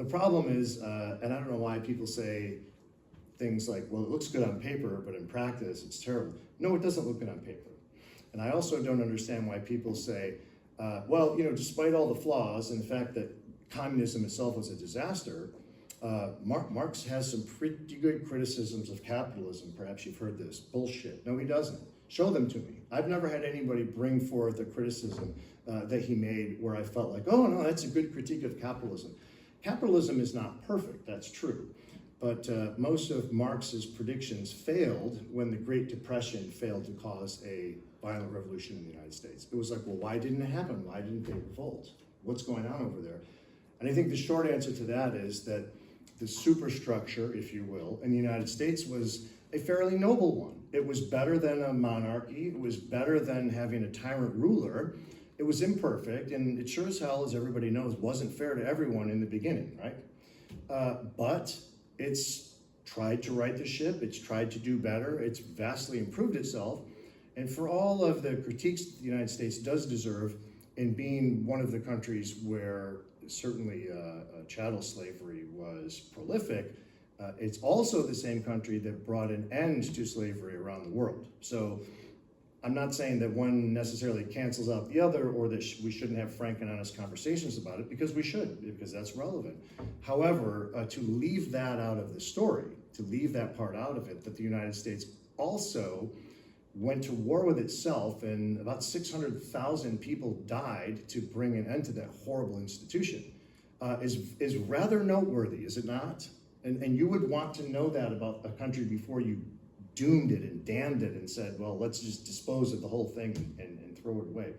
The problem is, and I don't know why people say things like, well, it looks good on paper, but in practice, it's terrible. No, it doesn't look good on paper. And I also don't understand why people say, well, despite all the flaws and the fact that communism itself was a disaster, Marx has some pretty good criticisms of capitalism. Perhaps you've heard this. Bullshit. No, he doesn't. Show them to me. I've never had anybody bring forth a criticism that he made where I felt like, oh, no, that's a good critique of capitalism. Capitalism is not perfect, that's true. But most of Marx's predictions failed when the Great Depression failed to cause a violent revolution in the United States. It was like, well, why didn't it happen? Why didn't they revolt? What's going on over there? And I think the short answer to that is that the superstructure, if you will, in the United States was a fairly noble one. It was better than a monarchy. It was better than having a tyrant ruler. It was imperfect, and it sure as hell, as everybody knows, wasn't fair to everyone in the beginning, right? But it's tried to right the ship. It's tried to do better. It's vastly improved itself. And for all of the critiques the United States does deserve in being one of the countries where certainly chattel slavery was prolific, it's also the same country that brought an end to slavery around the world. So I'm not saying that one necessarily cancels out the other or that we shouldn't have frank and honest conversations about it, because we should, because that's relevant. However, to leave that out of the story, to leave that part out of it, that the United States also went to war with itself and about 600,000 people died to bring an end to that horrible institution, is rather noteworthy, is it not? And you would want to know that about a country before you doomed it and damned it and said, well, let's just dispose of the whole thing and throw it away.